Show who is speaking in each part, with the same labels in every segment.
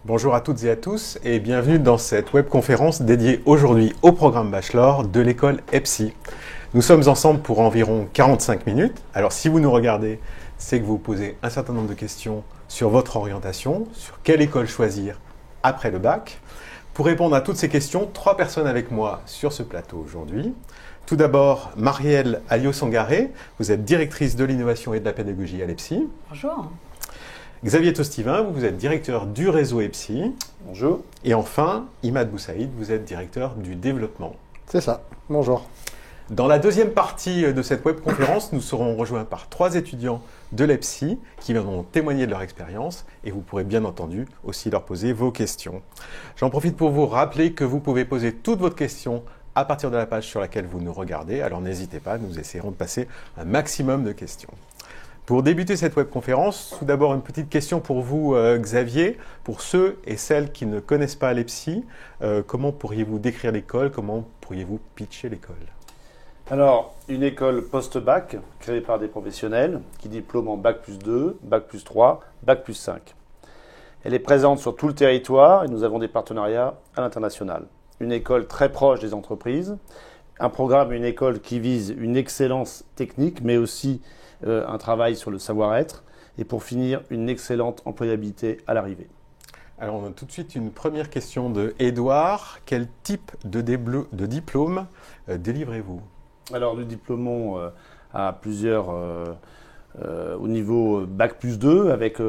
Speaker 1: Bonjour à toutes et à tous et bienvenue dans cette webconférence dédiée aujourd'hui au programme Bachelor de l'école EPSI. Nous sommes ensemble pour environ 45 minutes. Alors si vous nous regardez, c'est que vous posez un certain nombre de questions sur votre orientation, sur quelle école choisir après le bac. Pour répondre à toutes ces questions, 3 personnes avec moi sur ce plateau aujourd'hui. Tout d'abord, Marielle Alliot-Sangaré, vous êtes directrice de l'innovation et de la pédagogie à l'EPSI.
Speaker 2: Bonjour.
Speaker 1: Xavier Tostivin, vous êtes directeur du réseau EPSI.
Speaker 3: Bonjour.
Speaker 1: Et enfin, Imad Boussaïd, vous êtes directeur du développement.
Speaker 3: C'est ça. Bonjour.
Speaker 1: Dans la deuxième partie de cette webconférence, nous serons rejoints par 3 étudiants de l'EPSI qui viendront témoigner de leur expérience et vous pourrez bien entendu aussi leur poser vos questions. J'en profite pour vous rappeler que vous pouvez poser toutes vos questions à partir de la page sur laquelle vous nous regardez. Alors n'hésitez pas, nous essaierons de passer un maximum de questions. Pour débuter cette webconférence, tout d'abord une petite question pour vous, Xavier. Pour ceux et celles qui ne connaissent pas l'EPSI, comment pourriez-vous décrire l'école? Comment pourriez-vous pitcher l'école?
Speaker 3: Alors, une école post-bac créée par des professionnels qui diplôment en bac plus 2, bac plus 3, bac plus 5. Elle est présente sur tout le territoire et nous avons des partenariats à l'international. Une école très proche des entreprises, un programme, une école qui vise une excellence technique mais aussi un travail sur le savoir-être et pour finir, une excellente employabilité à l'arrivée.
Speaker 1: Alors, on a tout de suite une première question de Édouard. Quel type de diplôme délivrez-vous?
Speaker 3: Alors, nous diplômons à plusieurs, au niveau bac plus 2 avec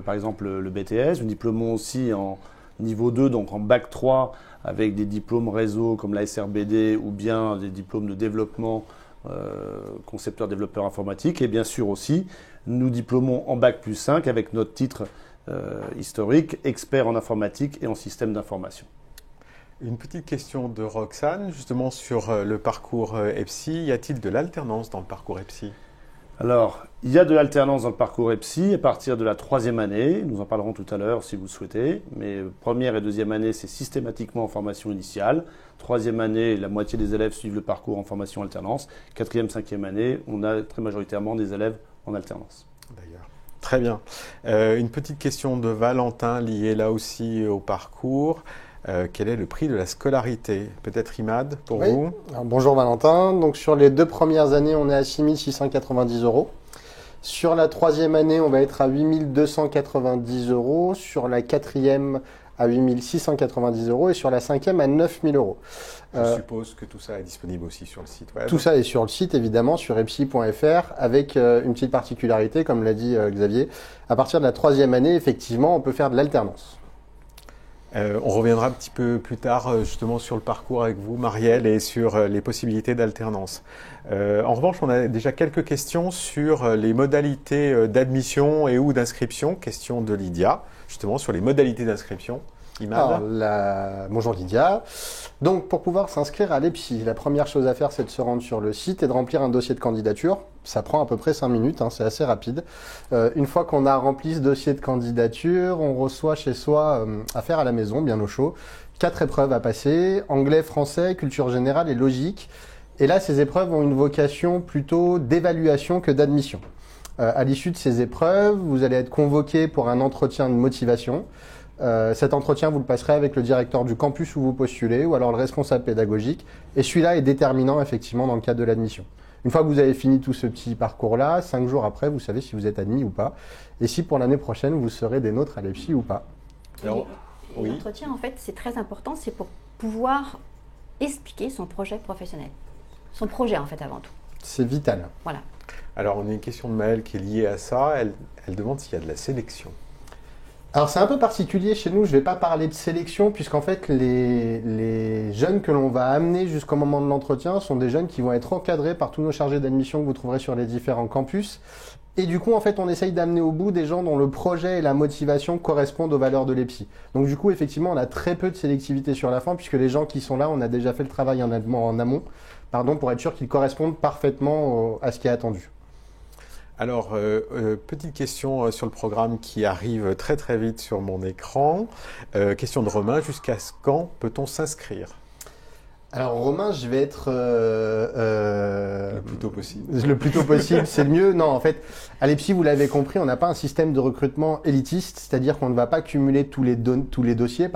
Speaker 3: par exemple le BTS. Nous diplômons aussi en niveau 2, donc en bac 3 avec des diplômes réseau comme la SRBD ou bien des diplômes de développement concepteur développeur informatique, et bien sûr aussi nous diplômons en bac plus 5 avec notre titre historique expert en informatique et en système d'information.
Speaker 1: Une petite question de Roxane justement sur le parcours EPSI. Y a-t-il de l'alternance dans le parcours EPSI?
Speaker 3: Alors, il y a de l'alternance dans le parcours EPSI à partir de la 3e année. Nous en parlerons tout à l'heure si vous le souhaitez. Mais première et 2e année, c'est systématiquement en formation initiale. 3e année, la moitié des élèves suivent le parcours en formation alternance. 4e, 5e année, on a très majoritairement des élèves en alternance.
Speaker 1: D'ailleurs. Très bien. Une petite question de Valentin liée là aussi au parcours. Quel est le prix de la scolarité? Peut-être Imad pour vous?
Speaker 4: Alors, bonjour Valentin. Donc sur les 2 premières années, on est à 6 690 €. Sur la 3e année, on va être à 8 290 €. Sur la 4e, à 8 690 € et sur la 5e à 9 000 €.
Speaker 1: Je suppose que tout ça est disponible aussi sur le site web.
Speaker 4: Tout ça est sur le site, évidemment, sur epsi.fr, avec une petite particularité, comme l'a dit Xavier. À partir de la 3e année, effectivement, on peut faire de l'alternance.
Speaker 1: On reviendra un petit peu plus tard justement sur le parcours avec vous, Marielle, et sur les possibilités d'alternance. En revanche, on a déjà quelques questions sur les modalités d'admission et ou d'inscription. Question de Lydia, justement sur les modalités d'inscription. Imad.
Speaker 4: Bonjour Lydia. Donc pour pouvoir s'inscrire à l'EPSI, la première chose à faire, c'est de se rendre sur le site et de remplir un dossier de candidature. Ça prend à peu près 5 minutes, c'est assez rapide. Une fois qu'on a rempli ce dossier de candidature, on reçoit chez soi, à faire à la maison, bien au chaud, 4 épreuves à passer: anglais, français, culture générale et logique. Et là, ces épreuves ont une vocation plutôt d'évaluation que d'admission. À l'issue de ces épreuves, vous allez être convoqué pour un entretien de motivation. Cet entretien, vous le passerez avec le directeur du campus où vous postulez ou alors le responsable pédagogique. Et celui-là est déterminant effectivement dans le cadre de l'admission. Une fois que vous avez fini tout ce petit parcours-là, 5 jours après, vous savez si vous êtes admis ou pas. Et si pour l'année prochaine, vous serez des nôtres à l'EPSI ou pas.
Speaker 2: Oui. L'entretien, en fait, c'est très important. C'est pour pouvoir expliquer son projet professionnel. Son projet, en fait, avant tout.
Speaker 4: C'est vital.
Speaker 2: Voilà.
Speaker 1: Alors, on a une question de Maëlle qui est liée à ça. Elle demande s'il y a de la sélection.
Speaker 4: Alors c'est un peu particulier chez nous, je ne vais pas parler de sélection puisqu'en fait les jeunes que l'on va amener jusqu'au moment de l'entretien sont des jeunes qui vont être encadrés par tous nos chargés d'admission que vous trouverez sur les différents campus. Et du coup, en fait, on essaye d'amener au bout des gens dont le projet et la motivation correspondent aux valeurs de l'EPSI. Donc du coup, effectivement, on a très peu de sélectivité sur la fin puisque les gens qui sont là, on a déjà fait le travail en amont, pour être sûr qu'ils correspondent parfaitement à ce qui est attendu.
Speaker 1: Alors, petite question sur le programme qui arrive très très vite sur mon écran. Question de Romain, jusqu'à quand peut-on s'inscrire?
Speaker 4: Alors Romain, je vais être
Speaker 1: Le plus tôt possible.
Speaker 4: Le plus tôt possible, c'est le mieux. Non, en fait, à l'EPSI, vous l'avez compris, on n'a pas un système de recrutement élitiste, c'est-à-dire qu'on ne va pas cumuler tous les dossiers,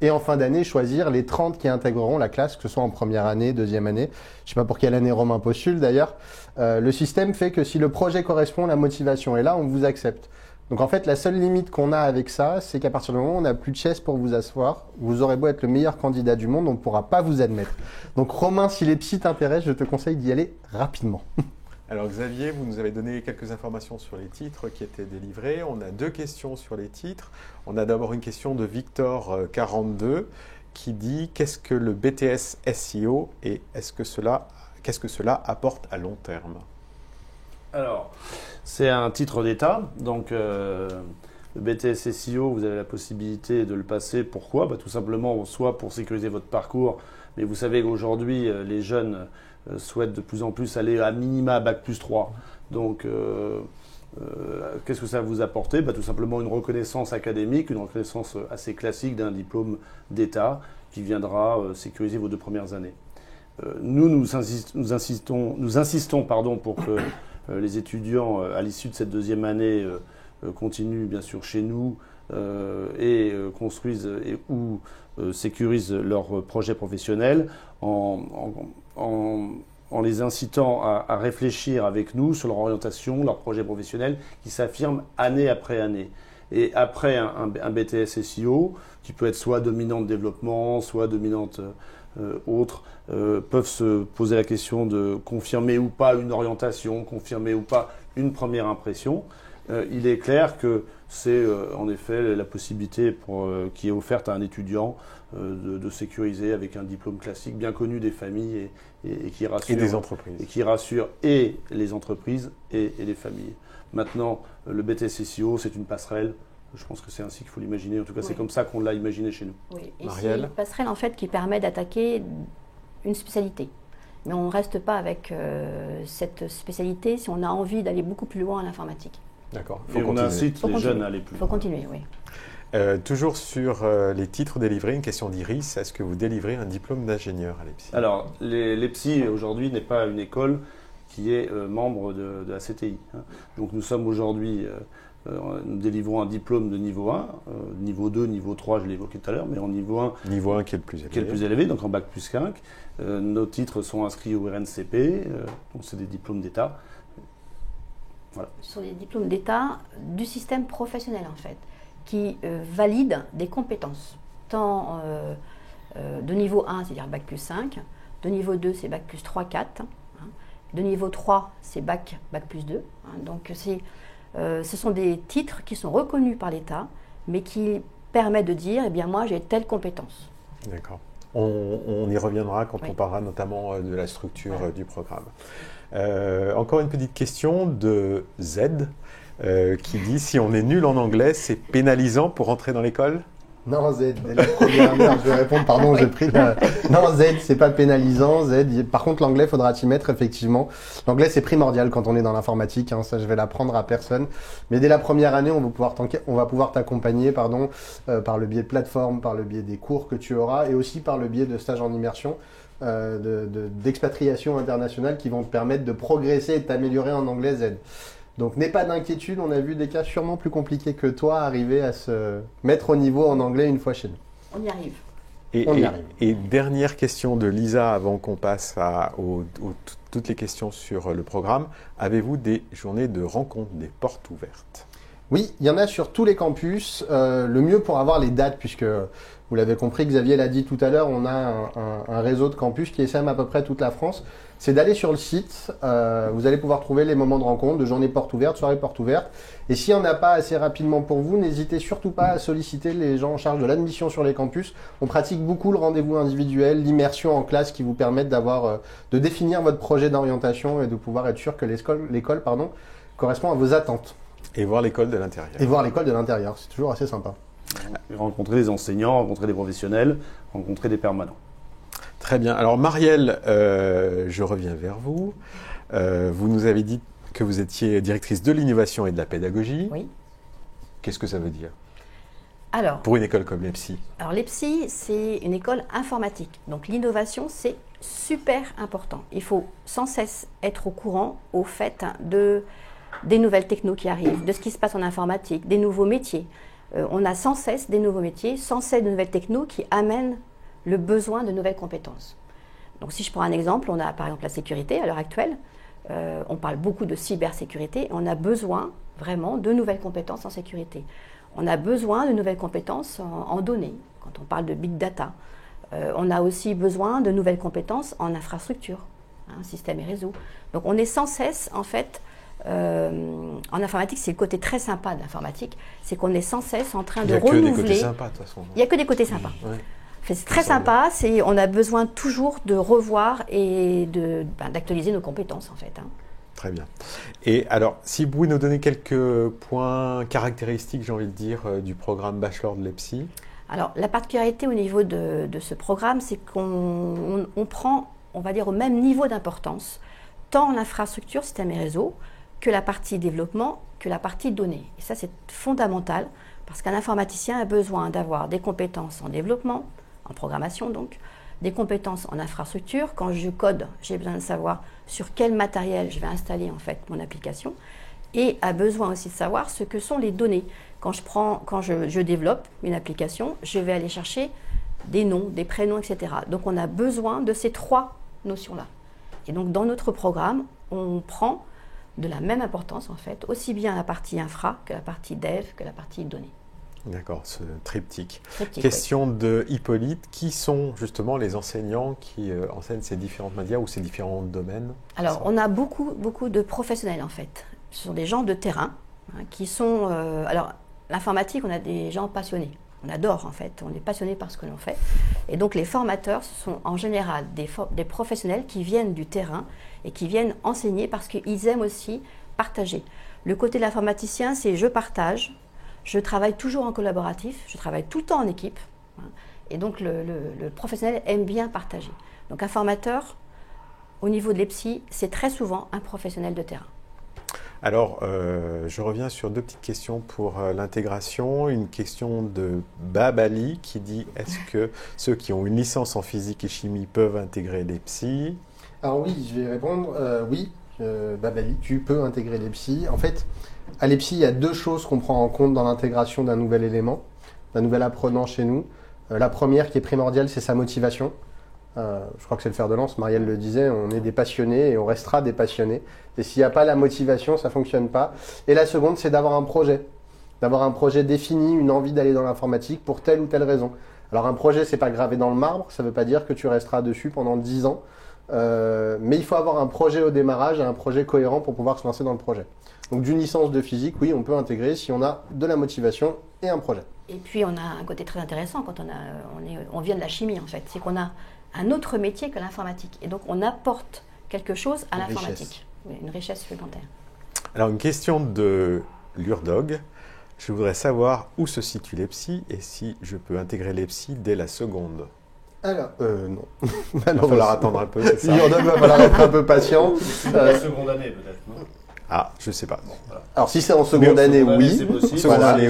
Speaker 4: et en fin d'année choisir les 30 qui intégreront la classe, que ce soit en première année, deuxième année. Je sais pas pour quelle année Romain postule d'ailleurs. Le système fait que si le projet correspond, la motivation est là, on vous accepte. Donc en fait, la seule limite qu'on a avec ça, c'est qu'à partir du moment où on n'a plus de chaise pour vous asseoir, vous aurez beau être le meilleur candidat du monde, on ne pourra pas vous admettre. Donc Romain, si les psys t'intéressent, je te conseille d'y aller rapidement.
Speaker 1: Alors Xavier, vous nous avez donné quelques informations sur les titres qui étaient délivrés. On a 2 questions sur les titres. On a d'abord une question de Victor 42 qui dit « Qu'est-ce que le BTS SEO et qu'est-ce que cela apporte à long terme ?»
Speaker 3: Alors, c'est un titre d'État, donc le BTS SEO, vous avez la possibilité de le passer. Pourquoi ? Tout simplement, soit pour sécuriser votre parcours, mais vous savez qu'aujourd'hui, les jeunes souhaitent de plus en plus aller à minima Bac+3. Donc, qu'est-ce que ça va vous apporter ? Tout simplement une reconnaissance académique, une reconnaissance assez classique d'un diplôme d'État qui viendra sécuriser vos 2 premières années. Nous insistons pour que les étudiants, à l'issue de cette 2e année, continuent bien sûr chez nous et construisent ou sécurisent leur projet professionnel en les incitant à réfléchir avec nous sur leur orientation, leur projet professionnel qui s'affirme année après année. Et après un BTS SEO, qui peut être soit dominante développement, soit dominante autres, peuvent se poser la question de confirmer ou pas une orientation, confirmer ou pas une première impression. Il est clair que c'est en effet la possibilité qui est offerte à un étudiant de sécuriser avec un diplôme classique bien connu des familles et qui rassure,
Speaker 1: et des entreprises.
Speaker 3: Et qui rassure et les entreprises et les familles. Maintenant, le BTS SEO, c'est une passerelle. Je pense que c'est ainsi qu'il faut l'imaginer. En tout cas, c'est comme ça qu'on l'a imaginé chez nous.
Speaker 2: Oui, et
Speaker 1: Marielle ?
Speaker 2: c'est une passerelle en fait qui permet d'attaquer une spécialité. Mais on ne reste pas avec cette spécialité si on a envie d'aller beaucoup plus loin en informatique.
Speaker 1: D'accord.
Speaker 3: Et on incite les jeunes à aller plus loin.
Speaker 2: Il faut continuer, oui.
Speaker 1: Toujours sur les titres délivrés, une question d'Iris. Est-ce que vous délivrez un diplôme d'ingénieur à l'EPSI ?
Speaker 3: Alors, l'EPSI aujourd'hui n'est pas une école qui est membre de la CTI. Donc nous sommes aujourd'hui, nous délivrons un diplôme de niveau 1, niveau 2, niveau 3, je l'ai évoqué tout à l'heure, mais en niveau 1.
Speaker 1: Niveau 1 qui est le plus élevé.
Speaker 3: Qui est le plus élevé, donc en Bac+5. Nos titres sont inscrits au RNCP, donc c'est des diplômes d'État. Voilà.
Speaker 2: Ce sont des diplômes d'État du système professionnel en fait, qui valident des compétences, tant de niveau 1, c'est-à-dire Bac+5, de niveau 2, c'est Bac+3, 4, de niveau 3, c'est Bac+2. Donc ce sont des titres qui sont reconnus par l'État, mais qui permettent de dire, eh bien moi j'ai telle compétence.
Speaker 1: D'accord. On y reviendra quand on parlera notamment de la structure du programme. Encore une petite question de Z qui dit si on est nul en anglais, c'est pénalisant pour entrer dans l'école ?
Speaker 4: Non, Z, dès la première heure, je vais répondre, pardon, j'ai pris la... Non, Z, c'est pas pénalisant, Z. Par contre, l'anglais, faudra t'y mettre, effectivement. L'anglais, c'est primordial quand on est dans l'informatique, ça, je vais l'apprendre à personne. Mais dès la première année, on va pouvoir t'accompagner, par le biais de plateformes, par le biais des cours que tu auras, et aussi par le biais de stages en immersion, d'expatriation internationale qui vont te permettre de progresser et de t'améliorer en anglais, Z. Donc n'aie pas d'inquiétude, on a vu des cas sûrement plus compliqués que toi arriver à se mettre au niveau en anglais une fois chez nous.
Speaker 2: On y arrive.
Speaker 1: Et dernière question de Lisa avant qu'on passe à toutes les questions sur le programme. Avez-vous des journées de rencontres, des portes ouvertes ?
Speaker 4: Oui, il y en a sur tous les campus. Le mieux pour avoir les dates, puisque vous l'avez compris, Xavier l'a dit tout à l'heure, on a un réseau de campus qui essaime à peu près toute la France. C'est d'aller sur le site, vous allez pouvoir trouver les moments de rencontre, de journées portes ouvertes, soirées portes ouvertes. Et s'il n'y en a pas assez rapidement pour vous, n'hésitez surtout pas à solliciter les gens en charge de l'admission sur les campus. On pratique beaucoup le rendez-vous individuel, l'immersion en classe qui vous permettent de définir votre projet d'orientation et de pouvoir être sûr que l'école correspond à vos attentes.
Speaker 1: Et voir l'école de l'intérieur.
Speaker 4: Et voir l'école de l'intérieur, c'est toujours assez sympa.
Speaker 3: Rencontrer des enseignants, rencontrer des professionnels, rencontrer des permanents.
Speaker 1: Très bien. Alors Marielle, je reviens vers vous. Vous nous avez dit que vous étiez directrice de l'innovation et de la pédagogie.
Speaker 2: Oui.
Speaker 1: Qu'est-ce que ça veut dire ?
Speaker 2: Alors,
Speaker 1: pour une école comme l'EPSI?
Speaker 2: Alors l'EPSI, c'est une école informatique. Donc l'innovation, c'est super important. Il faut sans cesse être au courant, au fait des nouvelles technos qui arrivent, de ce qui se passe en informatique, des nouveaux métiers. On a sans cesse des nouveaux métiers, sans cesse de nouvelles technos qui amènent le besoin de nouvelles compétences. Donc si je prends un exemple, on a par exemple la sécurité à l'heure actuelle. On parle beaucoup de cybersécurité. On a besoin vraiment de nouvelles compétences en sécurité. On a besoin de nouvelles compétences en données, quand on parle de big data. On a aussi besoin de nouvelles compétences en infrastructure, système et réseau. Donc on est sans cesse, en fait, en informatique, c'est le côté très sympa de l'informatique, c'est qu'on est sans cesse en train de renouveler.
Speaker 1: Il n'y a que des côtés sympas, de toute façon.
Speaker 2: Il n'y a que des côtés sympas.
Speaker 1: Ouais.
Speaker 2: C'est très sympa, on a besoin toujours de revoir et d'actualiser nos compétences, en fait.
Speaker 1: Très bien. Et alors, si vous pouvez nous donner quelques points caractéristiques, j'ai envie de dire, du programme Bachelor de l'EPSI.
Speaker 2: Alors, la particularité au niveau de ce programme, c'est qu'on prend, on va dire, au même niveau d'importance, tant l'infrastructure, système et réseau, que la partie développement, que la partie données. Et ça, c'est fondamental, parce qu'un informaticien a besoin d'avoir des compétences en développement, en programmation donc, des compétences en infrastructure. Quand je code, j'ai besoin de savoir sur quel matériel je vais installer en fait mon application, et a besoin aussi de savoir ce que sont les données. Quand je développe une application, je vais aller chercher des noms, des prénoms, etc. Donc on a besoin de ces trois notions-là. Et donc dans notre programme, on prend de la même importance en fait, aussi bien la partie infra que la partie dev, que la partie données.
Speaker 1: D'accord, ce triptyque.
Speaker 2: Question
Speaker 1: de Hippolyte, qui sont justement les enseignants qui enseignent ces différentes matières ou ces différents domaines?
Speaker 2: Alors, on a beaucoup de professionnels en fait. Ce sont des gens de terrain qui sont... alors, l'informatique, on a des gens passionnés. On adore en fait, on est passionné par ce que l'on fait. Et donc, les formateurs, ce sont en général des professionnels qui viennent du terrain et qui viennent enseigner parce qu'ils aiment aussi partager. Le côté de l'informaticien, c'est je partage. Je travaille toujours en collaboratif, je travaille tout le temps en équipe. Et donc, le professionnel aime bien partager. Donc, un formateur, au niveau de l'EPSI, c'est très souvent un professionnel de terrain.
Speaker 1: Alors, je reviens sur deux petites questions pour l'intégration. Une question de Babali qui dit « Est-ce que ceux qui ont une licence en physique et chimie peuvent intégrer l'EPSI ?»
Speaker 4: Alors oui, je vais répondre. Oui, Babali, tu peux intégrer l'EPSI. En fait, à l'EPSI, il y a deux choses qu'on prend en compte dans l'intégration d'un nouvel élément, d'un nouvel apprenant chez nous. La première qui est primordiale, c'est sa motivation. Je crois que c'est le fer de lance, Marielle le disait, on est des passionnés et on restera des passionnés. Et s'il n'y a pas la motivation, ça ne fonctionne pas. Et la seconde, c'est d'avoir un projet défini, une envie d'aller dans l'informatique pour telle ou telle raison. Alors un projet, c'est pas gravé dans le marbre, ça ne veut pas dire que tu resteras dessus pendant 10 ans. Mais il faut avoir un projet au démarrage et un projet cohérent pour pouvoir se lancer dans le projet. Donc d'une licence de physique, oui, on peut intégrer si on a de la motivation et un projet.
Speaker 2: Et puis on a un côté très intéressant quand on vient de la chimie en fait, c'est qu'on a un autre métier que l'informatique. Et donc on apporte quelque chose à l'informatique, une richesse supplémentaire. Alors
Speaker 1: une question de Lurdog. Je voudrais savoir où se situe l'EPSI et si je peux intégrer l'EPSI dès la seconde.
Speaker 4: Alors, non.
Speaker 1: Il va falloir attendre un peu, c'est ça?
Speaker 4: Lurdog va falloir être un peu patient.
Speaker 3: La seconde année peut-être, non?
Speaker 1: Ah, je sais pas.
Speaker 4: Alors si c'est en seconde année, oui.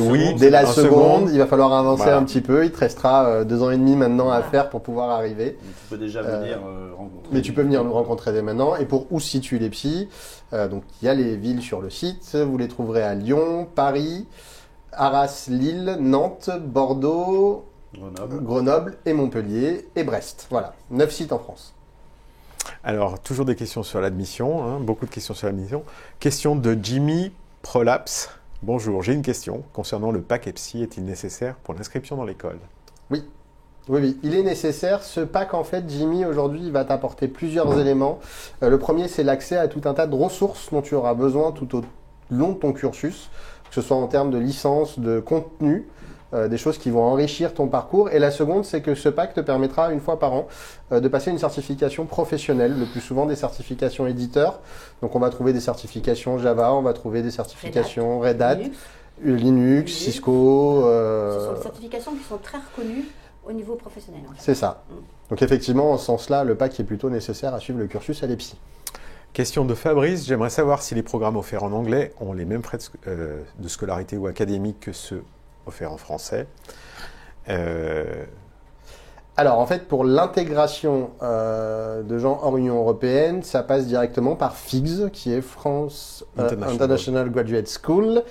Speaker 1: Oui.
Speaker 4: Dès la seconde, il va falloir avancer un petit peu. Il te restera 2 ans et demi maintenant à faire pour pouvoir arriver.
Speaker 3: Mais tu peux déjà venir rencontrer.
Speaker 4: Mais tu peux venir nous rencontrer dès maintenant. Et pour où se situent l'EPSI, donc il y a les villes sur le site. Vous les trouverez à Lyon, Paris, Arras, Lille, Nantes, Bordeaux, Grenoble et Montpellier et Brest. Voilà, 9 sites en France.
Speaker 1: Alors, toujours des questions sur l'admission, beaucoup de questions sur l'admission. Question de Jimmy Prolapse. Bonjour, j'ai une question concernant le pack EPSI. Est-il nécessaire pour l'inscription dans l'école?
Speaker 4: Oui. Oui, il est nécessaire. Ce pack, en fait, Jimmy, aujourd'hui, il va t'apporter plusieurs éléments. Le premier, c'est l'accès à tout un tas de ressources dont tu auras besoin tout au long de ton cursus, que ce soit en termes de licence, de contenu, des choses qui vont enrichir ton parcours. Et la seconde, c'est que ce pack te permettra, une fois par an, de passer une certification professionnelle, le plus souvent des certifications éditeurs. Donc on va trouver des certifications Java, on va trouver des certifications Red Hat, Linux, Cisco.
Speaker 2: Ce sont des certifications qui sont très reconnues au niveau professionnel. En fait.
Speaker 4: C'est ça. Donc effectivement, en ce sens-là, le pack est plutôt nécessaire à suivre le cursus à l'EPSI.
Speaker 1: Question de Fabrice, j'aimerais savoir si les programmes offerts en anglais ont les mêmes frais de scolarité ou académiques que ceux offert en français.
Speaker 4: Alors en fait, pour l'intégration de gens hors Union européenne, ça passe directement par FIGS, qui est France International Graduate School.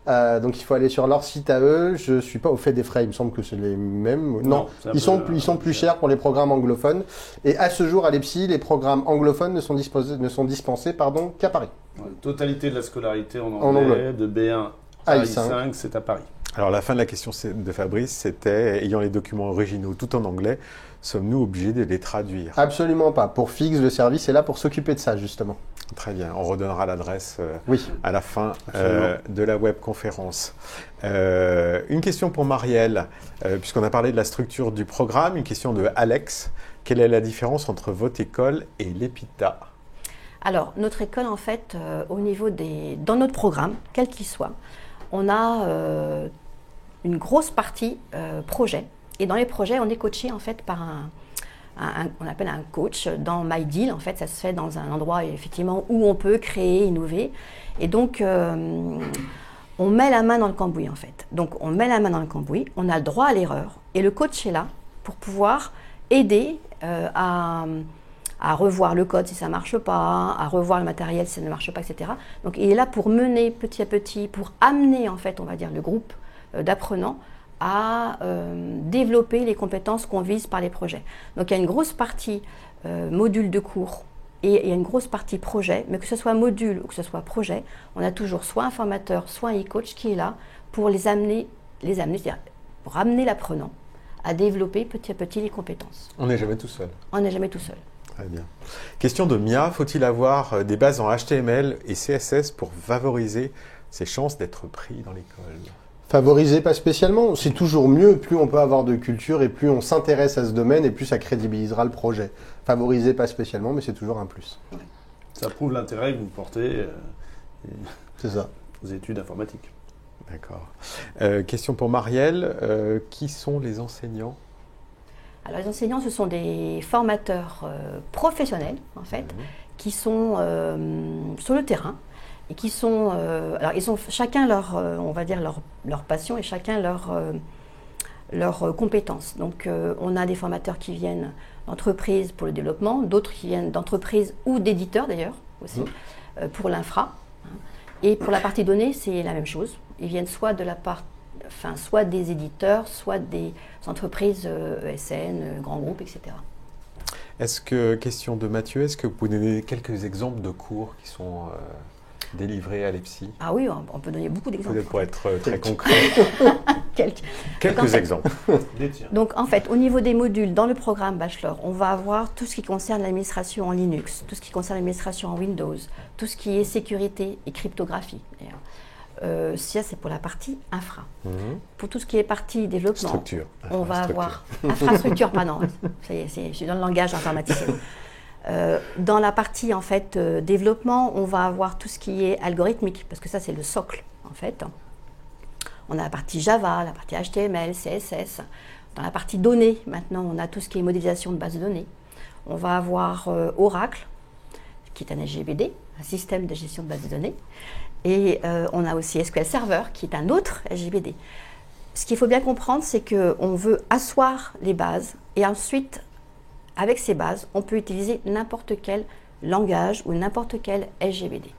Speaker 4: Donc il faut aller sur leur site à eux. Je suis pas au fait des frais, il me semble que c'est les mêmes. Non, ils sont plus chers pour les programmes anglophones. Et à ce jour, à l'EPSI, les programmes anglophones ne sont dispensés qu'à Paris.
Speaker 3: Ouais, totalité de la scolarité en anglais, de B1 à I5, c'est à Paris.
Speaker 1: Alors la fin de la question de Fabrice, c'était, ayant les documents originaux tout en anglais, sommes-nous obligés de les traduire?
Speaker 4: Absolument pas. Pour FIGS, le service est là pour s'occuper de ça, justement.
Speaker 1: Très bien, on redonnera l'adresse
Speaker 4: oui.
Speaker 1: à la fin de la webconférence. Une question pour Marielle, puisqu'on a parlé de la structure du programme, une question de Alex. Quelle est la différence entre votre école et l'EPITA?
Speaker 2: Alors, notre école, en fait, dans notre programme, quel qu'il soit, on a une grosse partie projet. Et dans les projets, on est coaché en fait par on appelle un coach dans MyDeal. En fait, ça se fait dans un endroit effectivement où on peut créer, innover. Et donc, on met la main dans le cambouis en fait. Donc, on met la main dans le cambouis, on a le droit à l'erreur. Et le coach est là pour pouvoir aider à revoir le code si ça ne marche pas, à revoir le matériel si ça ne marche pas, etc. Donc il est là pour mener petit à petit, pour amener en fait, on va dire, le groupe d'apprenants à développer les compétences qu'on vise par les projets. Donc il y a une grosse partie module de cours et il y a une grosse partie projet, mais que ce soit module ou que ce soit projet, on a toujours soit un formateur, soit un e-coach qui est là pour les amener, c'est-à-dire pour amener l'apprenant à développer petit à petit les compétences.
Speaker 1: On n'est jamais tout seul.
Speaker 2: On n'est jamais tout seul.
Speaker 1: Très bien. Question de Mia, faut-il avoir des bases en HTML et CSS pour favoriser ses chances d'être pris dans l'école?
Speaker 4: Favoriser, pas spécialement. C'est toujours mieux. Plus on peut avoir de culture et plus on s'intéresse à ce domaine et plus ça crédibilisera le projet. Favoriser, pas spécialement, mais c'est toujours un plus.
Speaker 3: Ouais. Ça prouve l'intérêt que vous portez
Speaker 4: c'est ça.
Speaker 3: aux études informatiques.
Speaker 1: D'accord. Question pour Marielle. Qui sont les enseignants?
Speaker 2: Alors les enseignants, ce sont des formateurs professionnels, en fait, qui sont sur le terrain et qui sont... alors ils ont chacun on va dire leur passion et chacun leurs compétences. Donc on a des formateurs qui viennent d'entreprises pour le développement, d'autres qui viennent d'entreprises ou d'éditeurs d'ailleurs aussi, pour l'infra. Et pour la partie données, c'est la même chose. Ils viennent soit des éditeurs, soit des entreprises ESN, grands groupes, etc.
Speaker 1: Question de Mathieu, est-ce que vous pouvez donner quelques exemples de cours qui sont délivrés à l'EPSI?
Speaker 2: Ah oui, on peut donner beaucoup d'exemples.
Speaker 1: Peut-être pour être très concret. Quelques exemples.
Speaker 2: Donc en fait, au niveau des modules, dans le programme Bachelor, on va avoir tout ce qui concerne l'administration en Linux, tout ce qui concerne l'administration en Windows, tout ce qui est sécurité et cryptographie. Ça, c'est pour la partie infra. Pour tout ce qui est partie développement, on va avoir infrastructure, pardon, je suis dans le langage informaticien. Dans la partie en fait développement, on va avoir tout ce qui est algorithmique, parce que ça c'est le socle en fait. On a la partie Java, la partie HTML, CSS. Dans la partie données, maintenant, on a tout ce qui est modélisation de base de données. On va avoir Oracle, qui est un SGBD, un système de gestion de base de données. Et on a aussi SQL Server, qui est un autre SGBD. Ce qu'il faut bien comprendre, c'est qu'on veut asseoir les bases et ensuite, avec ces bases, on peut utiliser n'importe quel langage ou n'importe quel SGBD.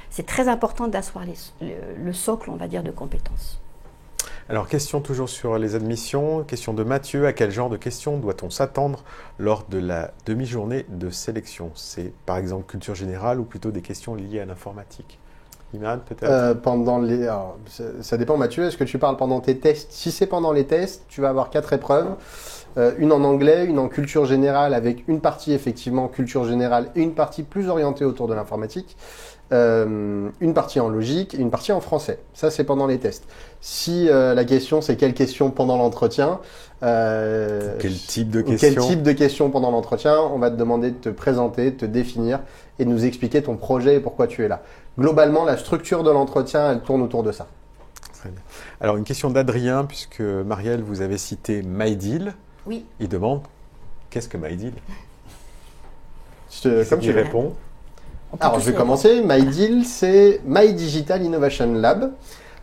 Speaker 2: C'est très important d'asseoir le socle, on va dire, de compétences.
Speaker 1: Alors, question toujours sur les admissions. Question de Mathieu. À quel genre de questions doit-on s'attendre lors de la demi-journée de sélection? C'est par exemple culture générale ou plutôt des questions liées à l'informatique? Imad, peut-être
Speaker 4: ça dépend, Mathieu. Est-ce que tu parles pendant tes tests? Si c'est pendant les tests, tu vas avoir 4 épreuves. Une en anglais, une en culture générale avec une partie effectivement culture générale et une partie plus orientée autour de l'informatique. Une partie en logique et une partie en français. Ça, c'est pendant les tests. Si la question, c'est quelle question pendant l'entretien,
Speaker 1: quel type de
Speaker 4: question pendant l'entretien, on va te demander de te présenter, de te définir et de nous expliquer ton projet et pourquoi tu es là. Globalement, la structure de l'entretien, elle tourne autour de ça.
Speaker 1: Très bien. Alors, une question d'Adrien, puisque Marielle, vous avez cité MyDeal.
Speaker 2: Oui.
Speaker 1: Il demande, qu'est-ce que MyDeal?
Speaker 4: Comme tu
Speaker 1: réponds.
Speaker 4: Alors, je vais commencer. MyDeal, c'est My Digital Innovation Lab.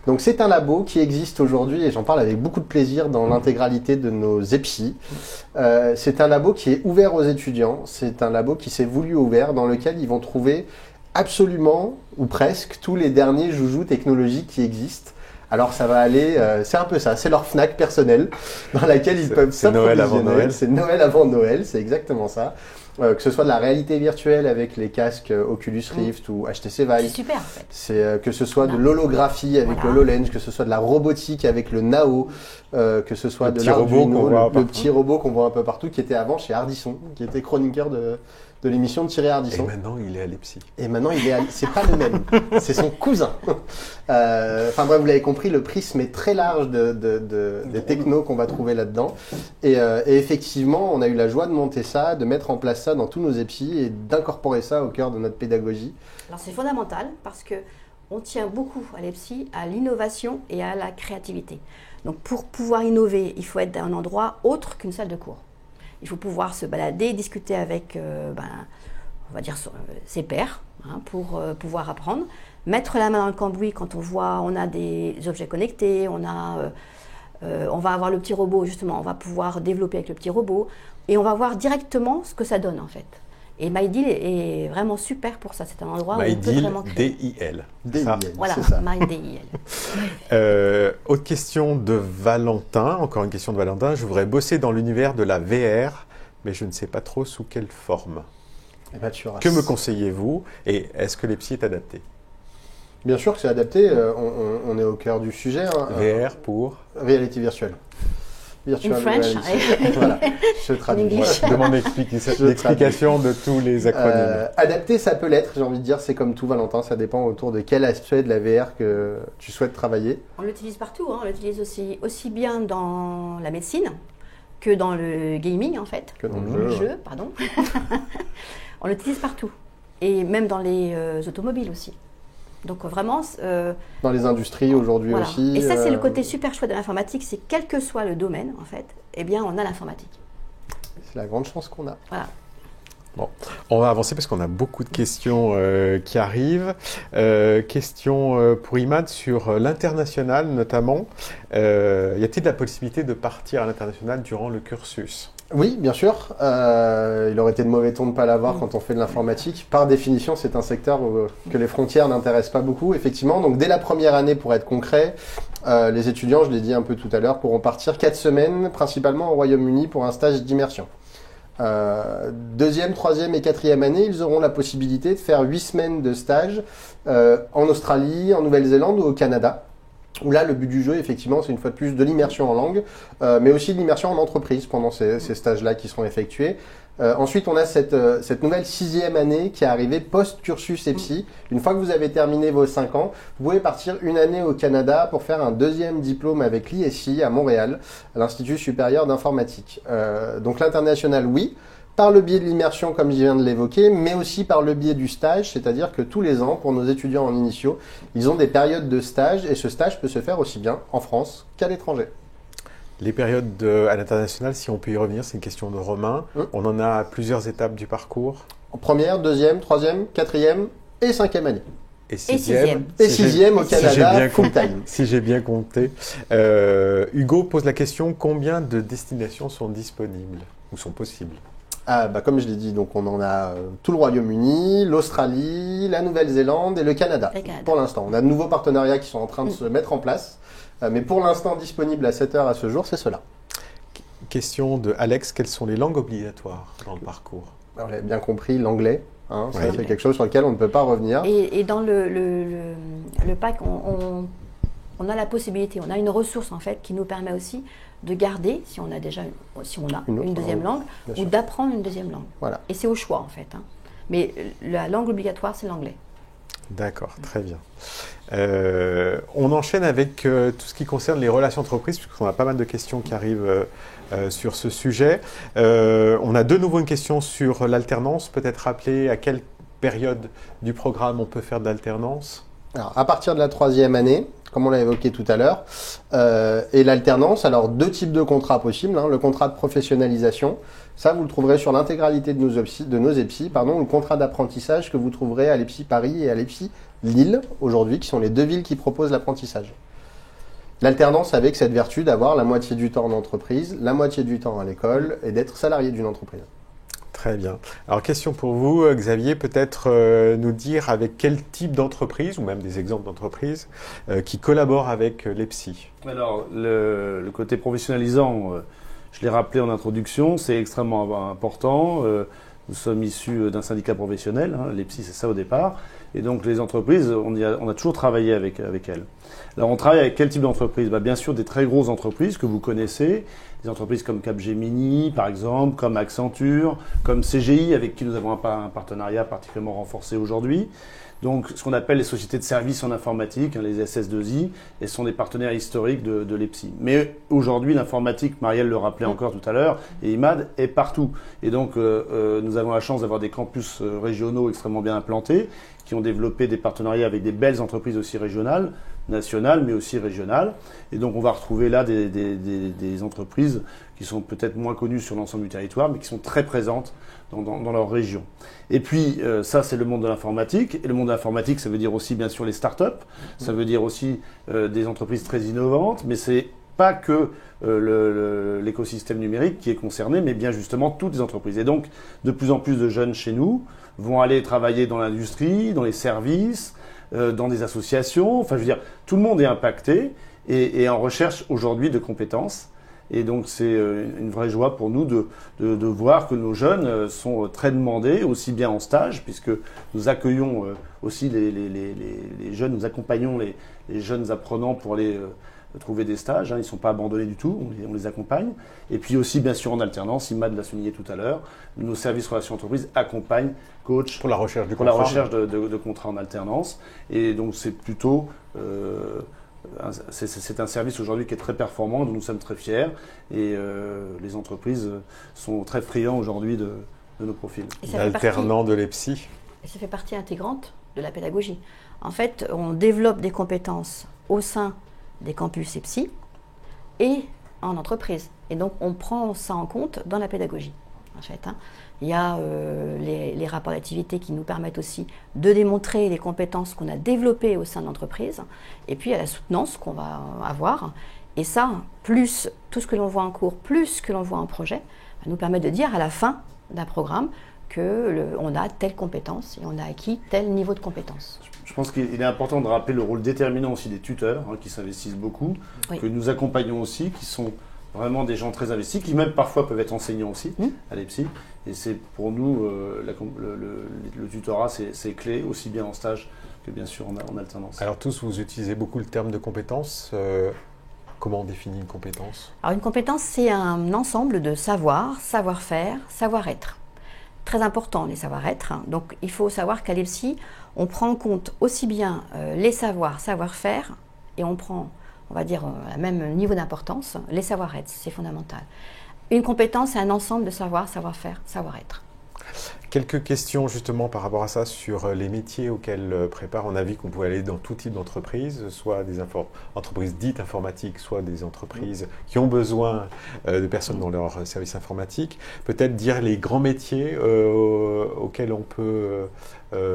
Speaker 4: Donc c'est un labo qui existe aujourd'hui, et j'en parle avec beaucoup de plaisir dans l'intégralité de nos EPSI. C'est un labo qui est ouvert aux étudiants, c'est un labo qui s'est voulu ouvert, dans lequel ils vont trouver absolument, ou presque, tous les derniers joujoux technologiques qui existent. Alors ça va aller, c'est un peu ça, c'est leur Fnac personnelle dans laquelle ils peuvent s'approvisionner.
Speaker 1: Noël avant Noël.
Speaker 4: C'est Noël avant Noël, c'est exactement ça. Que ce soit de la réalité virtuelle avec les casques Oculus Rift ou HTC Vive.
Speaker 2: C'est super en fait.
Speaker 4: C'est que ce soit de l'holographie avec
Speaker 2: Voilà.
Speaker 4: le HoloLens, que ce soit de la robotique avec le Nao, que ce soit
Speaker 1: Le
Speaker 4: de
Speaker 1: petit robot qu'on voit
Speaker 4: le
Speaker 1: partout.
Speaker 4: petit robot qu'on voit un peu partout, qui était avant chez Ardisson, qui était chroniqueur de l'émission de Thierry
Speaker 1: Et
Speaker 4: Ardisson.
Speaker 1: maintenant, il est à l'EPSI.
Speaker 4: Et maintenant, c'est pas le même, c'est son cousin. Enfin bref, vous l'avez compris, le prisme est très large des technos qu'on va trouver là-dedans. Et effectivement, on a eu la joie de monter ça, de mettre en place ça dans tous nos EPSI et d'incorporer ça au cœur de notre pédagogie.
Speaker 2: Alors c'est fondamental parce que on tient beaucoup à l'EPSI à l'innovation et à la créativité. Donc pour pouvoir innover, il faut être dans un endroit autre qu'une salle de cours. Il faut pouvoir se balader, discuter avec, on va dire, ses pairs pour pouvoir apprendre. Mettre la main dans le cambouis quand on a des objets connectés, on va avoir le petit robot, justement, on va pouvoir développer avec le petit robot et on va voir directement ce que ça donne en fait. Et MyDeal est vraiment super pour ça. C'est un endroit où on peut
Speaker 1: MyDeal,
Speaker 2: vraiment créer.
Speaker 1: DIL.
Speaker 4: DIL,
Speaker 2: Voilà,
Speaker 4: c'est ça.
Speaker 2: MyDeal.
Speaker 1: Autre question de Valentin, encore une question de Valentin. Je voudrais bosser dans l'univers de la VR, mais je ne sais pas trop sous quelle forme.
Speaker 4: Eh ben, tu auras-
Speaker 1: Que me conseillez-vous et est-ce que l'EPSI est adapté?
Speaker 4: Bien sûr que c'est adapté, on est au cœur du sujet.
Speaker 1: VR pour
Speaker 4: Réalité virtuelle. Virtual
Speaker 2: In French.
Speaker 4: reality. Voilà, je traduis.
Speaker 2: English.
Speaker 1: Voilà, demande l'explication de tous les acronymes.
Speaker 4: Adapté, ça peut l'être, j'ai envie de dire, c'est comme tout Valentin, ça dépend autour de quel aspect de la VR que tu souhaites travailler.
Speaker 2: On l'utilise partout, on l'utilise aussi bien dans la médecine que dans le gaming en fait.
Speaker 4: Que dans
Speaker 2: Le jeu, pardon. On l'utilise partout. Et même dans les automobiles aussi. Donc vraiment...
Speaker 4: Dans les industries aujourd'hui
Speaker 2: voilà.
Speaker 4: aussi.
Speaker 2: Et ça, c'est le côté super chouette de l'informatique, c'est quel que soit le domaine, en fait, eh bien, on a l'informatique.
Speaker 4: C'est la grande chance qu'on a.
Speaker 2: Voilà.
Speaker 1: Bon, on va avancer parce qu'on a beaucoup de questions qui arrivent. Question pour Imad sur l'international notamment. Y a-t-il la possibilité de partir à l'international durant le cursus?
Speaker 4: Oui, bien sûr. Il aurait été de mauvais ton de ne pas l'avoir quand on fait de l'informatique. Par définition, c'est un secteur que les frontières n'intéressent pas beaucoup, effectivement. Donc, dès la première année, pour être concret, les étudiants, je l'ai dit un peu tout à l'heure, pourront partir 4 semaines, principalement au Royaume-Uni, pour un stage d'immersion. Deuxième, troisième et quatrième année, ils auront la possibilité de faire 8 semaines de stage en Australie, en Nouvelle-Zélande ou au Canada. Où là, le but du jeu, effectivement, c'est une fois de plus de l'immersion en langue, mais aussi de l'immersion en entreprise pendant ces stages-là qui seront effectués. Ensuite, on a cette nouvelle 6e année qui est arrivée post-cursus EPSI. Une fois que vous avez terminé vos 5 ans, vous pouvez partir une année au Canada pour faire un deuxième diplôme avec l'ISI à Montréal, à l'Institut supérieur d'informatique. Donc l'international, oui. Par le biais de l'immersion, comme je viens de l'évoquer, mais aussi par le biais du stage, c'est-à-dire que tous les ans, pour nos étudiants en initiaux, ils ont des périodes de stage, et ce stage peut se faire aussi bien en France qu'à l'étranger.
Speaker 1: Les périodes à l'international, si on peut y revenir, c'est une question de Romain. On en a à plusieurs étapes du parcours.
Speaker 4: En première, deuxième, troisième, quatrième et cinquième année.
Speaker 1: Et
Speaker 2: sixième.
Speaker 4: Et sixième au Canada, full time.
Speaker 1: Si j'ai bien compté. Hugo pose la question, combien de destinations sont disponibles ou sont possibles?
Speaker 4: Comme je l'ai dit, donc on en a tout le Royaume-Uni, l'Australie, la Nouvelle-Zélande et le Canada. Pour l'instant, on a de nouveaux partenariats qui sont en train de se mettre en place, mais pour l'instant disponible à 7 heures à ce jour, c'est cela.
Speaker 1: Question de Alex, quelles sont les langues obligatoires dans le parcours?
Speaker 4: Alors, vous l'avez bien compris, l'anglais, ça
Speaker 1: Oui.
Speaker 4: c'est quelque chose sur lequel on ne peut pas revenir.
Speaker 2: Et dans le pack, on a la possibilité, on a une ressource en fait qui nous permet aussi de garder, si on a déjà une deuxième langue, ou d'apprendre une deuxième langue.
Speaker 4: Voilà.
Speaker 2: Et c'est au choix en fait. Mais la langue obligatoire, c'est l'anglais.
Speaker 1: D'accord, très bien. On enchaîne avec tout ce qui concerne les relations entreprises, puisqu'on a pas mal de questions qui arrivent sur ce sujet. On a de nouveau une question sur l'alternance. Peut-être rappeler à quelle période du programme on peut faire de l'alternance?
Speaker 4: Alors, à partir de la 3e année, comme on l'a évoqué tout à l'heure, et l'alternance, alors 2 types de contrats possibles. Le contrat de professionnalisation, ça vous le trouverez sur l'intégralité de nos EPSI, ou le contrat d'apprentissage que vous trouverez à l'EPSI Paris et à l'EPSI Lille aujourd'hui, qui sont les 2 villes qui proposent l'apprentissage. L'alternance avec cette vertu d'avoir la moitié du temps en entreprise, la moitié du temps à l'école et d'être salarié d'une entreprise.
Speaker 1: Très bien. Alors, question pour vous, Xavier, peut-être nous dire avec quel type d'entreprise, ou même des exemples d'entreprises, qui collaborent avec l'EPSI.
Speaker 3: Alors, le côté professionnalisant, je l'ai rappelé en introduction, c'est extrêmement important. Nous sommes issus d'un syndicat professionnel, l'EPSI c'est ça au départ, et donc les entreprises, on a toujours travaillé avec elles. Alors on travaille avec quel type d'entreprise ? Bien sûr des très grosses entreprises que vous connaissez, des entreprises comme Capgemini par exemple, comme Accenture, comme CGI avec qui nous avons un partenariat particulièrement renforcé aujourd'hui. Donc ce qu'on appelle les sociétés de services en informatique, les SS2I, et ce sont des partenaires historiques de l'EPSI. Mais aujourd'hui l'informatique, Marielle le rappelait encore tout à l'heure, et IMAD est partout. Et donc nous avons la chance d'avoir des campus régionaux extrêmement bien implantés, qui ont développé des partenariats avec des belles entreprises aussi régionales, nationales, mais aussi régionales. Et donc on va retrouver là des entreprises qui sont peut-être moins connues sur l'ensemble du territoire, mais qui sont très présentes dans leur région. Et puis ça, c'est le monde de l'informatique. Et le monde de l'informatique, ça veut dire aussi bien sûr les startups, ça veut dire aussi des entreprises très innovantes, mais c'est pas que l'écosystème numérique qui est concerné, mais bien justement toutes les entreprises. Et donc, de plus en plus de jeunes chez nous vont aller travailler dans l'industrie, dans les services, dans des associations. Enfin, je veux dire, tout le monde est impacté et en recherche aujourd'hui de compétences. Et donc, c'est une vraie joie pour nous de voir que nos jeunes sont très demandés, aussi bien en stage, puisque nous accueillons aussi les jeunes, nous accompagnons les jeunes apprenants pour aller trouver des stages. Ils ne sont pas abandonnés du tout, on les accompagne. Et puis aussi, bien sûr, en alternance, Imad l'a souligné tout à l'heure, nos services relations entreprises accompagnent, coachent
Speaker 1: Pour la recherche du
Speaker 3: pour la
Speaker 1: contrat.
Speaker 3: recherche de contrats en alternance. Et donc, c'est plutôt... c'est un service aujourd'hui qui est très performant, dont nous sommes très fiers. Et les entreprises sont très friands aujourd'hui de nos profils.
Speaker 1: L'alternant de l'EPSI.
Speaker 2: Et ça fait partie intégrante de la pédagogie. En fait, on développe des compétences au sein des campus EPSI et en entreprise. Et donc, on prend ça en compte dans la pédagogie. En fait, il y a les rapports d'activité qui nous permettent aussi de démontrer les compétences qu'on a développées au sein de l'entreprise. Et puis, il y a la soutenance qu'on va avoir. Et ça, plus tout ce que l'on voit en cours, plus ce que l'on voit en projet, nous permet de dire à la fin d'un programme qu'on a telle compétence et on a acquis tel niveau de compétence.
Speaker 3: Je pense qu'il est important de rappeler le rôle déterminant aussi des tuteurs, qui s'investissent beaucoup,
Speaker 2: Oui.
Speaker 3: que nous accompagnons aussi, qui sont vraiment des gens très investis, qui même parfois peuvent être enseignants aussi à l'EPSI. Et c'est pour nous, le tutorat, c'est clé, aussi bien en stage que bien sûr en alternance.
Speaker 1: Alors tous, vous utilisez beaucoup le terme de compétence. Comment on définit une compétence ?
Speaker 2: Alors une compétence, c'est un ensemble de savoir, savoir-faire, savoir-être. Très important, les savoir-être. Donc il faut savoir qu'à l'EPSI, on prend en compte aussi bien les savoirs, savoir-faire, et on prend, on va dire, à même niveau d'importance, les savoir-être. C'est fondamental. Une compétence, c'est un ensemble de savoir, savoir-faire, savoir-être.
Speaker 1: Quelques questions justement par rapport à ça sur les métiers auxquels prépare. On a vu qu'on pouvait aller dans tout type d'entreprise, soit des entreprises dites informatiques, soit des entreprises qui ont besoin de personnes dans leur service informatique. Peut-être dire les grands métiers auxquels on peut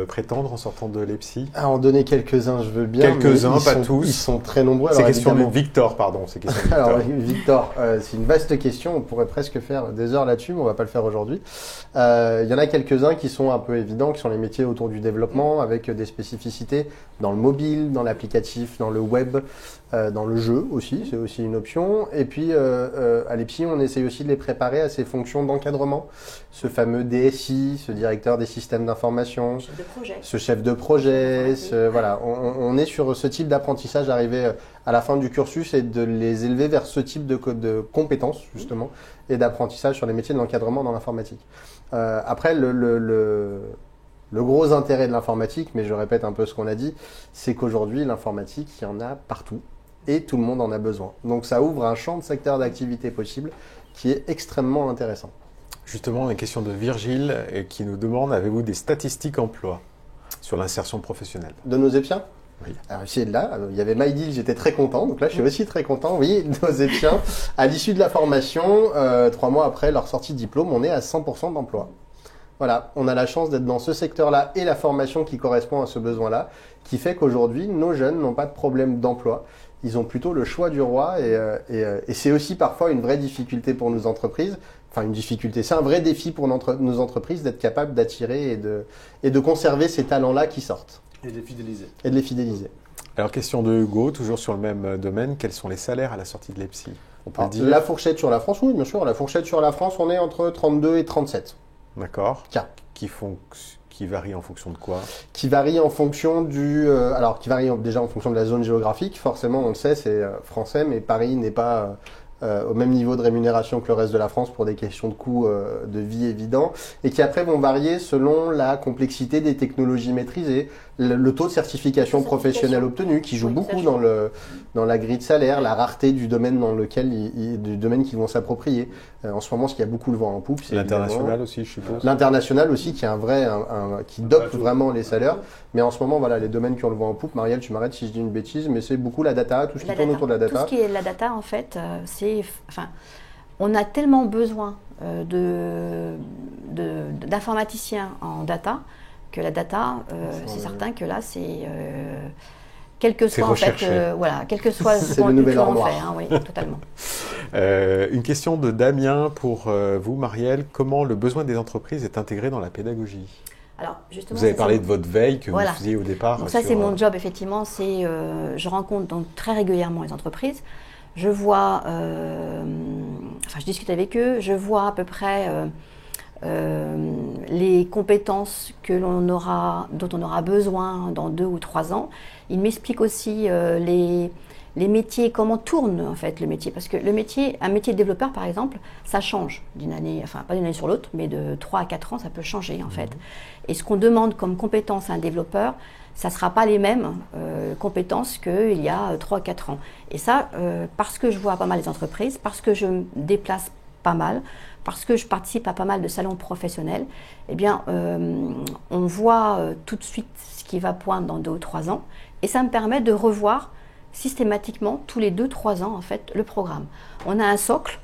Speaker 1: prétendre en sortant de l'EPSI.
Speaker 4: À en donner quelques-uns, je veux bien.
Speaker 1: Quelques-uns, pas
Speaker 4: tous.
Speaker 1: tous.
Speaker 4: Ils sont très nombreux.
Speaker 1: C'est
Speaker 4: Alors,
Speaker 1: question de
Speaker 4: évidemment-
Speaker 1: Victor, pardon. C'est question de Victor.
Speaker 4: Alors Victor, c'est une vaste question, on pourrait presque faire des heures là-dessus, mais on va pas le faire aujourd'hui. Il y en a quelques-uns qui sont un peu évidents, qui sont les métiers autour du développement, avec des spécificités dans le mobile, dans l'applicatif, dans le web, dans le jeu aussi, c'est aussi une option. Et puis à l'EPSI, on essaye aussi de les préparer à ces fonctions d'encadrement, ce fameux DSI, ce directeur des systèmes d'information,
Speaker 2: Chef de projet.
Speaker 4: ce chef de projet, voilà, on est sur ce type d'apprentissage arrivé à la fin du cursus et de les élever vers ce type de compétences justement et d'apprentissage sur les métiers de l'encadrement dans l'informatique. Après, le gros intérêt de l'informatique, mais je répète un peu ce qu'on a dit, c'est qu'aujourd'hui l'informatique, il y en a partout et tout le monde en a besoin. Donc ça ouvre un champ de secteur d'activité possible qui est extrêmement intéressant.
Speaker 1: Justement, une question de Virgile qui nous demande, avez-vous des statistiques emploi sur l'insertion professionnelle ?
Speaker 4: De nos EPSiens ?
Speaker 1: Oui.
Speaker 4: Alors ici et là, il y avait MyDeal, j'étais très content, donc là je suis aussi très content. Oui, nos EPSiens, à l'issue de la formation, 3 mois après leur sortie de diplôme, on est à 100% d'emploi. Voilà, on a la chance d'être dans ce secteur-là et la formation qui correspond à ce besoin-là, qui fait qu'aujourd'hui, nos jeunes n'ont pas de problème d'emploi. ils ont plutôt le choix du roi et c'est aussi parfois une vraie difficulté pour nos entreprises. Enfin, une difficulté, c'est un vrai défi pour nos entreprises d'être capables d'attirer et de conserver ces talents-là qui sortent.
Speaker 3: Et de les fidéliser.
Speaker 4: Et de les fidéliser.
Speaker 1: Alors, question de Hugo, toujours sur le même domaine, quels sont les salaires à la sortie de l'EPSI? On peut le dire.
Speaker 4: La fourchette sur la France, oui, bien sûr. La fourchette sur la France, on est entre 32 et 37.
Speaker 1: D'accord.
Speaker 4: K.
Speaker 1: Qui varie en fonction de quoi?
Speaker 4: Qui varie en fonction qui varie déjà en fonction de la zone géographique. Forcément, on le sait, c'est français, mais Paris n'est pas au même niveau de rémunération que le reste de la France pour des questions de coûts de vie évidents, et qui après vont varier selon la complexité des technologies maîtrisées, le taux de certification professionnelle obtenu, qui joue beaucoup dans la grille de salaire, la rareté du domaine dans lequel du domaine qu'ils vont s'approprier. En ce moment, ce qui a beaucoup le vent en poupe, c'est
Speaker 1: l'international aussi, je suppose.
Speaker 4: L'international aussi, qui est qui dope vraiment les salaires. Mais en ce moment, voilà, les domaines qui ont le vent en poupe. Marielle, tu m'arrêtes si je dis une bêtise, mais c'est beaucoup la data, tout ce qui tourne autour de la data.
Speaker 2: Tout ce qui est la data, en fait, on a tellement besoin d'informaticiens en data que la data, c'est certain que là, c'est quel que soit quel que soit
Speaker 4: ce qu'on fait,
Speaker 2: oui, totalement.
Speaker 1: Une question de Damien pour vous, Marielle. Comment le besoin des entreprises est intégré dans la pédagogie?
Speaker 2: Alors, justement,
Speaker 1: vous avez parlé de votre veille que vous faisiez au départ.
Speaker 2: Donc ça, c'est mon job, effectivement. Je rencontre donc très régulièrement les entreprises. Je vois, je discute avec eux, je vois à peu près les compétences dont on aura besoin dans 2 ou 3 ans. Ils m'expliquent aussi les métiers, comment tourne en fait le métier. Parce que un métier de développeur par exemple, ça change d'une année, pas d'une année sur l'autre, mais de 3 à 4 ans, ça peut changer en fait. Et ce qu'on demande comme compétence à un développeur, ça ne sera pas les mêmes compétences qu'il y a 3 à 4 ans. Et ça, parce que je vois pas mal les entreprises, parce que je me déplace pas mal, parce que je participe à pas mal de salons professionnels, eh bien, on voit tout de suite ce qui va poindre dans 2 ou 3 ans. Et ça me permet de revoir systématiquement, tous les 2-3 ans, en fait, le programme. On a un socle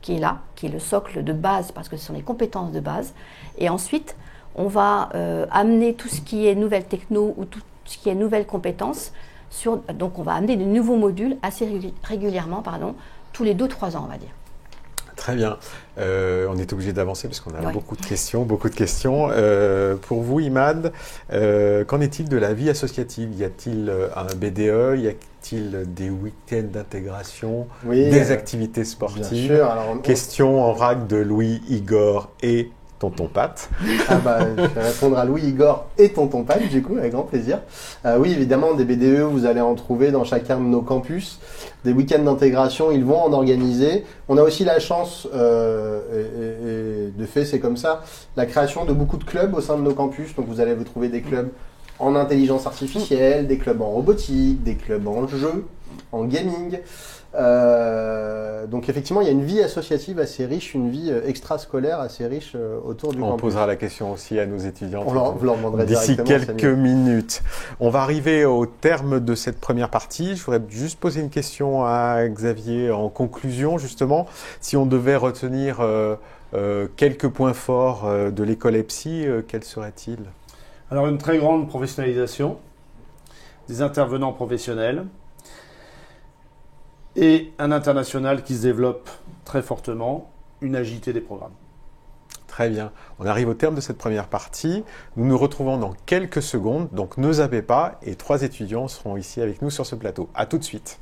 Speaker 2: qui est là, qui est le socle de base, parce que ce sont les compétences de base. Et ensuite, on va amener tout ce qui est nouvelles techno ou tout ce qui est nouvelles compétences. Donc, on va amener de nouveaux modules assez régulièrement, tous les 2-3 ans, on va dire.
Speaker 1: Très bien. On est obligé d'avancer parce qu'on a beaucoup de questions. Pour vous, Imad, qu'en est-il de la vie associative? Y a-t-il un BDE? Y a-t-il des week-ends d'intégration? Des activités sportives?
Speaker 4: Bien sûr. Alors,
Speaker 1: question en vrac de Louis, Igor et Tonton Pat.
Speaker 4: Je vais répondre à Louis, Igor et Tonton Pat, du coup, avec grand plaisir. Oui, évidemment, des BDE, vous allez en trouver dans chacun de nos campus. Des week-ends d'intégration, ils vont en organiser. On a aussi la chance, et de fait, c'est comme ça, la création de beaucoup de clubs au sein de nos campus. Donc, vous allez vous trouver des clubs en intelligence artificielle, des clubs en robotique, des clubs en jeu, en gaming. Donc effectivement, il y a une vie associative assez riche, une vie extrascolaire assez riche autour du campus.
Speaker 1: On posera la question aussi à nos étudiants.
Speaker 4: Vous leur demanderez
Speaker 1: d'ici
Speaker 4: directement.
Speaker 1: Quelques minutes. On va arriver au terme de cette première partie. Je voudrais juste poser une question à Xavier en conclusion, justement. Si on devait retenir quelques points forts de l'école EPSI, quels seraient-ils?
Speaker 3: Alors, une très grande professionnalisation, des intervenants professionnels, et un international qui se développe très fortement, une agilité des programmes.
Speaker 1: Très bien. On arrive au terme de cette première partie. Nous nous retrouvons dans quelques secondes, donc ne zappez pas, et 3 étudiants seront ici avec nous sur ce plateau. À tout de suite.